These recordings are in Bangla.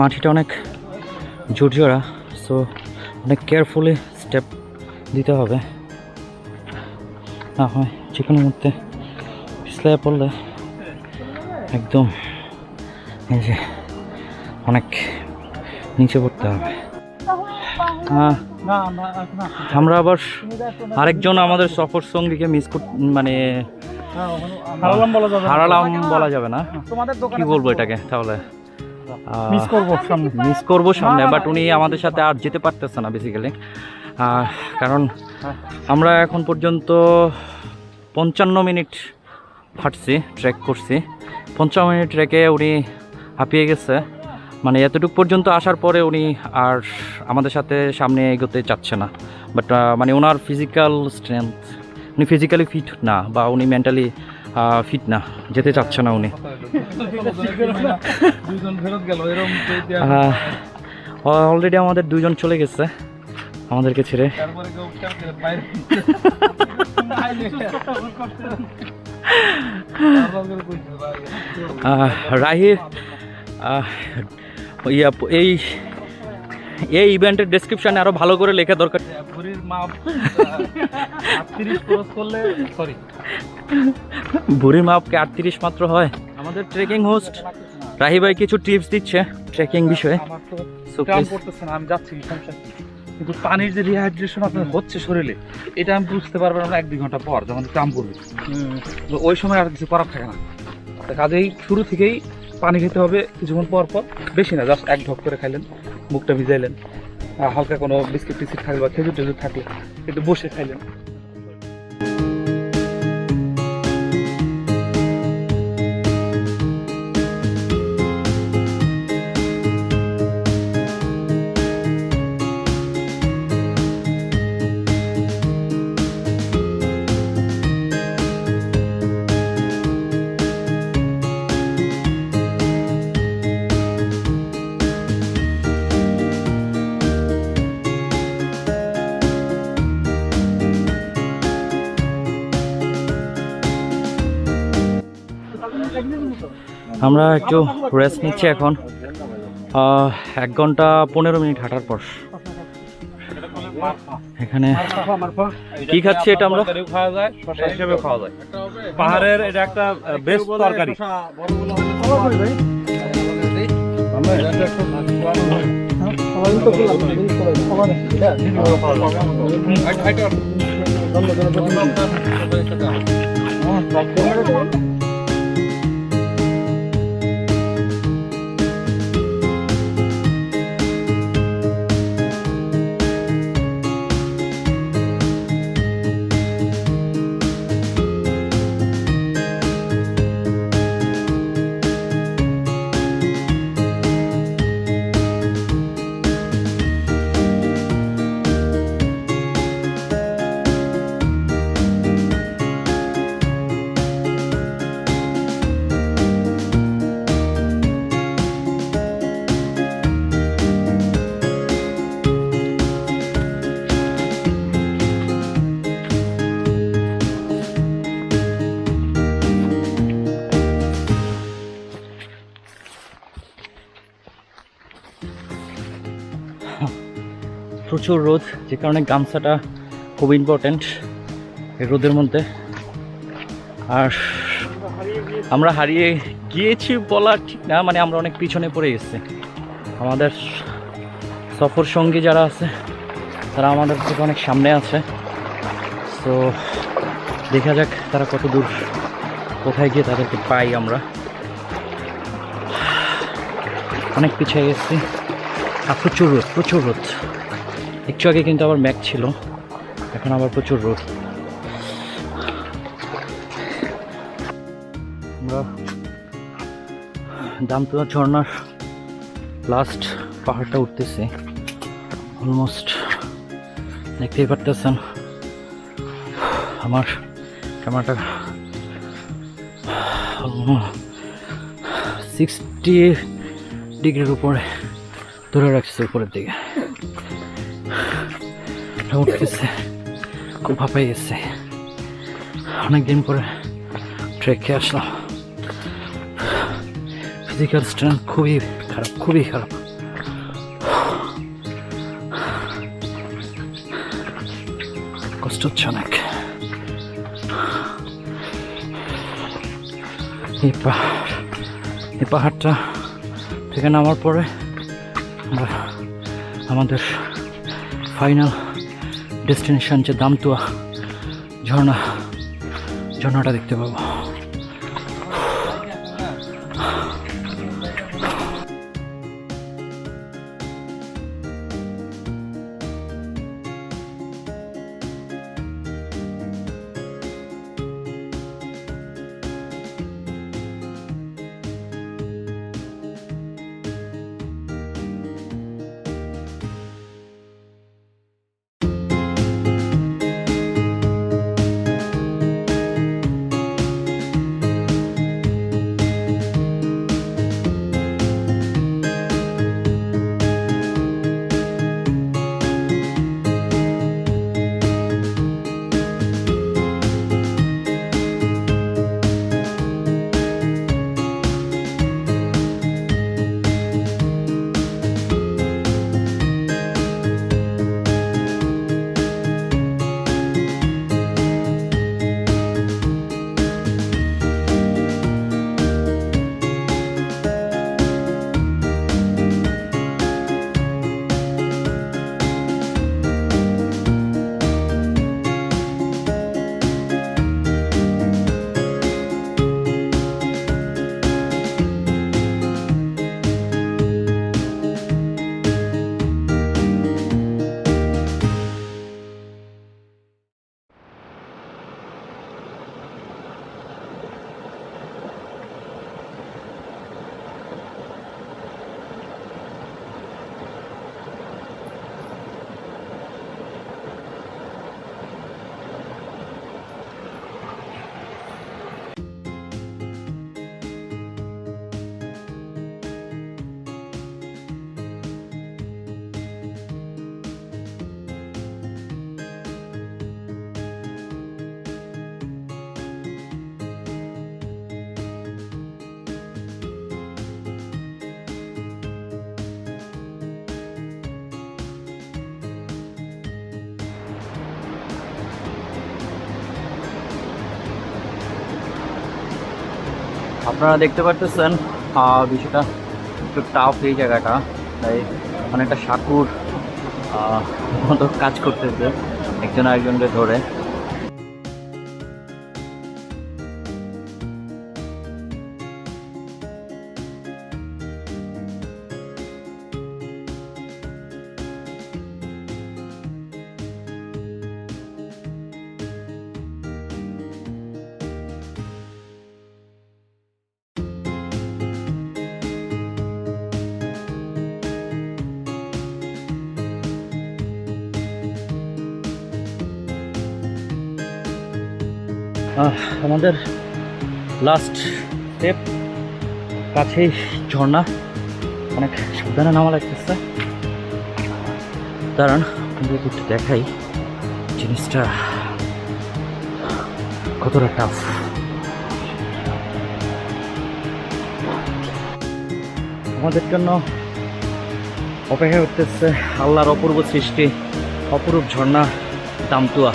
মাটিটা অনেক ঝুরঝরা, সো অনেক কেয়ারফুলি স্টেপ দিতে হবে, না হয় যে কোনো মুহূর্তে পিছলে পড়লে একদম এই যে অনেক নিচে পড়তে হবে। আমরা আবার আরেকজন আমাদের সফর সঙ্গীকে মিস মানে হারালাম বলা যাবে না, কি বলবো এটাকে, তাহলে মিস করবো সামনে, বাট উনি আমাদের সাথে আর যেতে পারতেছে না বেসিক্যালি, কারণ আমরা এখন পর্যন্ত 55 মিনিট হাঁটছি, ট্রেক করছি। 55 মিনিট ট্রেকে উনি হাঁপিয়ে গেছে, মানে এতটুকু পর্যন্ত আসার পরে উনি আর আমাদের সাথে সামনে এগোতে চাচ্ছে না। বাট মানে ওনার ফিজিক্যাল স্ট্রেংথ, উনি ফিজিক্যালি ফিট না বা উনি মেন্টালি ফিট না, যেতে চাচ্ছে না উনি। অলরেডি আমাদের 2 জন চলে গেছে আমাদেরকে ছেড়ে। রাহির এই ইভেন্টের ডেসক্রিপশনে আরো ভালো করে লেখা দরকার। ভুরির মাপকে 38 মাত্র হয়। আমাদের ট্রেকিং হোস্ট রাহি ভাই কিছু টিপস দিচ্ছে ট্রেকিং বিষয়ে। আমি যাচ্ছি কিন্তু পানির যে রিহাইড্রেশন আপনার হচ্ছে শরীরে, এটা আমি বুঝতে পারবেন আমরা 1-2 ঘন্টা পর যখন কাম করবো, ওই সময় আর কিছু করার থাকে না। কাজেই শুরু থেকেই পানি খেতে হবে কিছুক্ষণ পর পর, বেশি না, জাস্ট 1 ঢক করে খাইলেন, মুখটা ভিজাইলেন, হালকা কোনো বিস্কিট টিস্কিট থাকলে বা খেজুর টেজুর থাকলে একটু বসে খাইলেন। আমরা একটু রেস্ট নিচ্ছি এখন 1 ঘন্টা 15 মিনিট হাঁটার পর। এখানে কি খাচ্ছি এটা আমরা? খাওয়া যায়, শসা হিসেবে খাওয়া যায়। পাহাড়ের এটা একটা বেস্ট তরকারি। প্রচুর রোদ, যে কারণে গামছাটা খুব ইম্পর্টেন্ট এই রোদের মধ্যে। আর আমরা হারিয়ে গিয়েছি বলা ঠিক না, মানে আমরা অনেক পিছনে পড়ে গেছি। আমাদের সফর সঙ্গী যারা আছে তারা আমাদের থেকে অনেক সামনে আছে, তো দেখা যাক তারা কত দূর, কোথায় গিয়ে তাদেরকে পাই। আমরা অনেক পিছিয়ে গেছি আর প্রচুর রোদ, প্রচুর রোদ। একটু আগে কিন্তু আবার ম্যাঘ ছিল, এখন আবার প্রচুর রোদ। আমরা দামতুয়া ঝর্ণার লাস্ট পাহাড়টা উঠতেছি, অলমোস্ট দেখতেই পারতেছেন। আমার ক্যামেরাটা 60 ডিগ্রির উপরে ধরে রাখছে, উপরের দিকে উঠতেছে, খুব হাঁপাই গেছে। অনেকদিন পরে ট্রেকে আসলাম, ফিজিক্যাল স্ট্রেংথ খুবই খারাপ, খুবই খারাপ। কষ্ট হচ্ছে অনেক। এই পাহাড়টা থেকে নামার পরে আমরা আমাদের ফাইনাল ডেস্টিনেশন যে দামতুয়া ঝর্ণাটা দেখতে পাবো। আপনারা দেখতে পারতেছেন বিষয়টা একটু টাফ এই জায়গাটা, তাই অনেকটা সাঁকুর মতো কাজ করতেছে একজন আরেকজনকে ধরে। আমাদের লাস্ট স্টেপ, কাছেই ঝর্ণা, অনেক সাবধানে নামা লাগতেছে। দাঁড়ান আপনাদেরকে একটু দেখাই জিনিসটা কতটা টাফ। আমাদের জন্য অপেক্ষা করতেছে আল্লাহর অপূর্ব সৃষ্টি, অপরূপ ঝর্ণা দামতুয়া।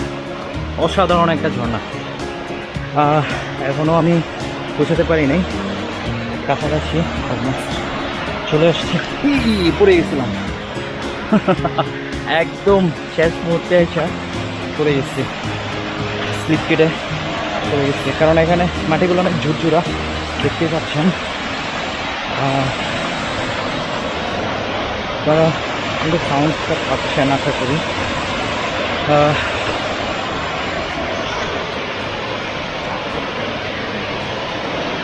অসাধারণ একটা ঝর্ণা। এখনও আমি পৌঁছাতে পারি নাই, কাছাকাছি চলে আসছি। পড়ে গেছিলাম একদম শেষ মুহূর্তে এসে পড়ে গেছি, স্লিপ কেটে পড়ে গেছি। কারণ এখানে মাটিগুলো অনেক ঝুরঝুরা, দেখতে পাচ্ছেন। তারা কিন্তু সাউন্ডটা পাচ্ছেন আশা করি।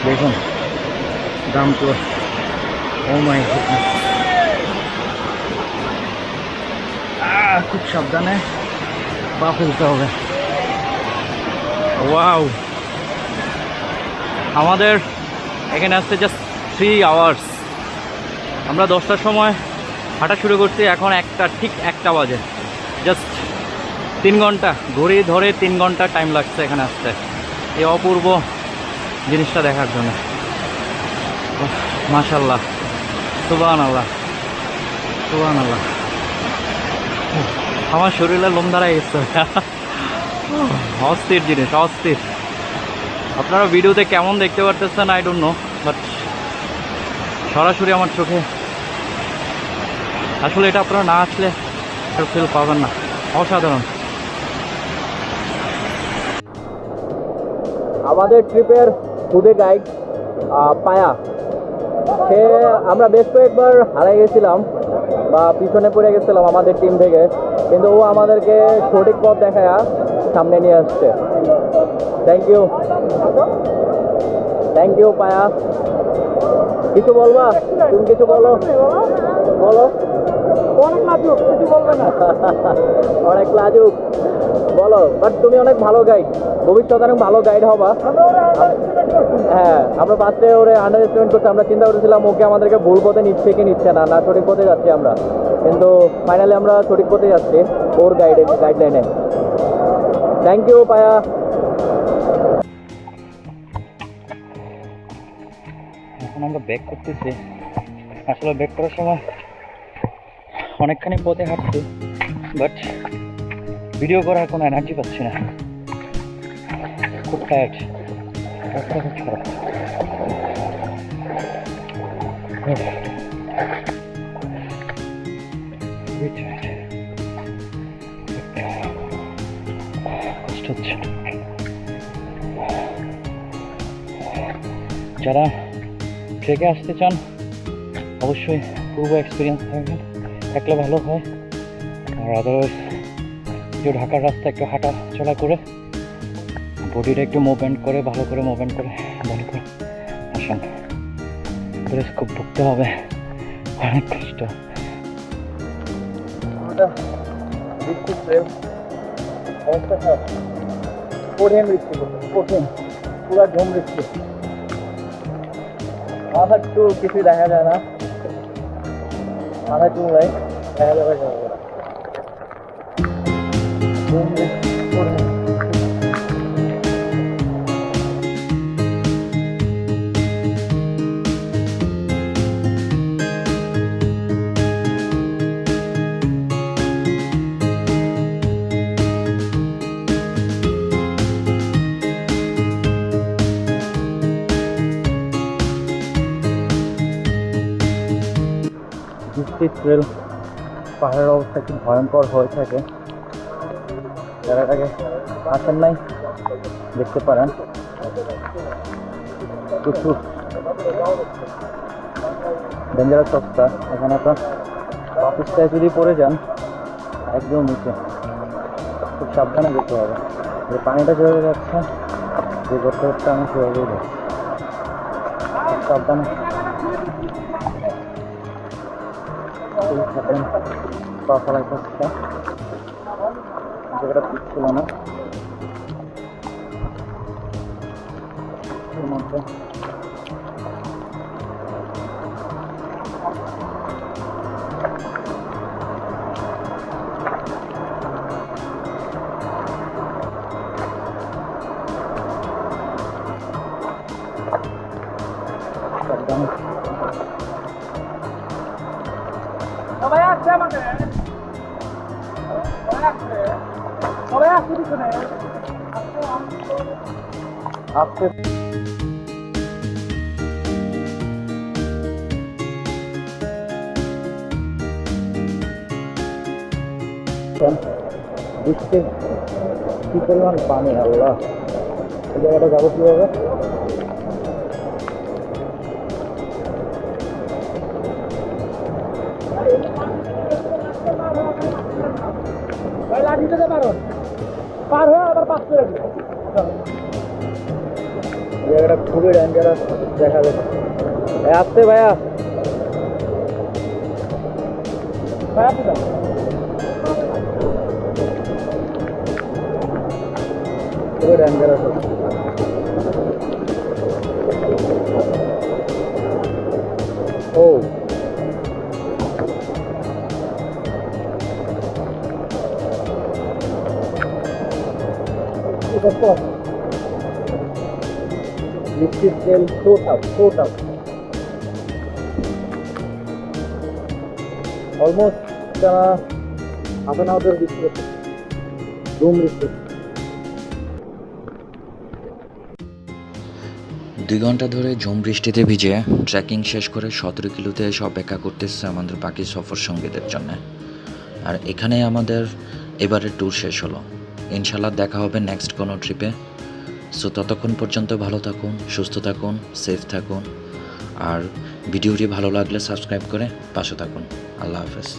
দেখুন দামতুয়া, ও মাই গুডনেস। খুব সাবধানে পা ফেলতে হবে। ওয়াও, আমাদের এখানে আসতে জাস্ট 3 আওয়ার্স। আমরা 10টার সময় হাঁটা শুরু করছি, এখন ঠিক একটা বাজে। জাস্ট 3 ঘন্টা ঘড়ি ধরে 3 ঘন্টা টাইম লাগছে এখানে আসতে এই অপূর্ব জিনিসটা দেখার জন্য। মাশাআল্লাহ, সুবহানাল্লাহ, সুবহানাল্লাহ। আমার শরীরে লোম দাঁড়ায় গেছে। অস্থির জিনিস, অস্থির। আপনারা ভিডিওতে কেমন দেখতে পারতেছেন আই ডোন্ট নো, বাট সরাসরি আমার চোখে আসলে এটা আপনারা না আসলে ফিল পাবেন না। অসাধারণ। আমাদের ট্রিপের ফুডে গাইড পায়া, সে আমরা বেশ কয়েকবার হারাই গেছিলাম বা পিছনে পড়ে গেছিলাম আমাদের টিম থেকে, কিন্তু ও আমাদেরকে সঠিক পথ দেখায়া সামনে নিয়ে আসছে। থ্যাংক ইউ, থ্যাংক ইউ পায়া। কিছু বলবা? তুমি কিছু বলো, বলো। অনেক লাজুক, কিছু বলবে না। অনেক লাজুক, বলো। বাট তুমি অনেক ভালো গাইড, ভবিষ্যতে অনেক ভালো গাইড হবা। হ্যাঁ, আমরা ফার্স্টে ওরে আন্ডার এস্টিমেট করছি। আমরা চিন্তা করেছিলাম ওকে আমাদেরকে ভুল পথে নিচ্ছে কি নিচ্ছে না, না সঠিক পথে যাচ্ছি আমরা, কিন্তু ফাইনালি আমরা সঠিক পথে যাচ্ছি ওর গাইডলাইনে। থ্যাংক ইউ পায়া। এখন আমরা ব্যাক করতেছি। আসলে ব্যাক করার সময় অনেকখানি পথে হাঁটছি, বাট ভিডিও করার কোনো এনার্জি পাচ্ছি না, খুব টায়ার্ড, রাস্তা খুব খারাপ। কষ্ট হচ্ছে। যারা ট্রেকে আসতে চান অবশ্যই পূর্ব এক্সপিরিয়েন্স থাকবেন, থাকলে ভালো হয়। আর আদারওয়াইজ একটু ঢাকার রাস্তা একটু হাঁটা চলা করে বডিটা একটু মুভমেন্ট করে, ভালো করে মুভমেন্ট করে ভালো করে আসেন। খুব ভুগতে হবে, অনেক কষ্ট। অবস্থা খারাপ, কঠিন বৃষ্টি, কঠিন, পুরা ঝুম বৃষ্টি। মাথা একটু কিছুই দেখা যায় না, মাথা চুমলাই দেখা যাবে। ট্রেল পাহাড়ের অবস্থা একটু ভয়ঙ্কর হয়ে থাকে। যারা এটাকে আসেন নাই দেখতে পারেন, প্রচুর ডেঞ্জারাস অবস্থা। এখানে আপনার অফিসটায় যদি পড়ে যান একদম নিচে, খুব সাবধানে যেতে হবে। যে পানিটা যেভাবে যাচ্ছে, যে গর্তটা আমি সেভাবেই যাচ্ছি, সাবধানে পা ফেলাই করছে। জায়গাটা ঠিক ছিল না, এর মধ্যে সবাই আসছে আমাদের, সবাই আসছে পিছনে আসছে। বৃষ্টির কি পরিমাণ পানি, আল্লাহ! এই জায়গাটা যাবো কিভাবে? পার হয়ে আবার পাশ করে জায়গাটা খুবই ডেঞ্জারাস দেখা যাচ্ছে। আসছে ভাইয়া, ভাইয়া খুবই ডেঞ্জারাস। ও This is so tough, so tough. Almost half an hour before doom bridge. 2 ঘন্টা ধরে ঝুম বৃষ্টিতে ভিজে ট্রেকিং শেষ করে 17 কিলোতে এসে অপেক্ষা করতেছে আমাদের বাকি সফর সঙ্গীদের জন্য। আর এখানেই আমাদের এবারের ট্যুর শেষ হলো। ইনশাল্লাহ দেখা হবে নেক্সট কোনো ট্রিপে। সো ততক্ষণ পর্যন্ত ভালো থাকুন, সুস্থ থাকুন, সেফ থাকুন। আর ভিডিওটি ভালো লাগলে সাবস্ক্রাইব করে পাশে থাকুন। আল্লাহ হাফেজ।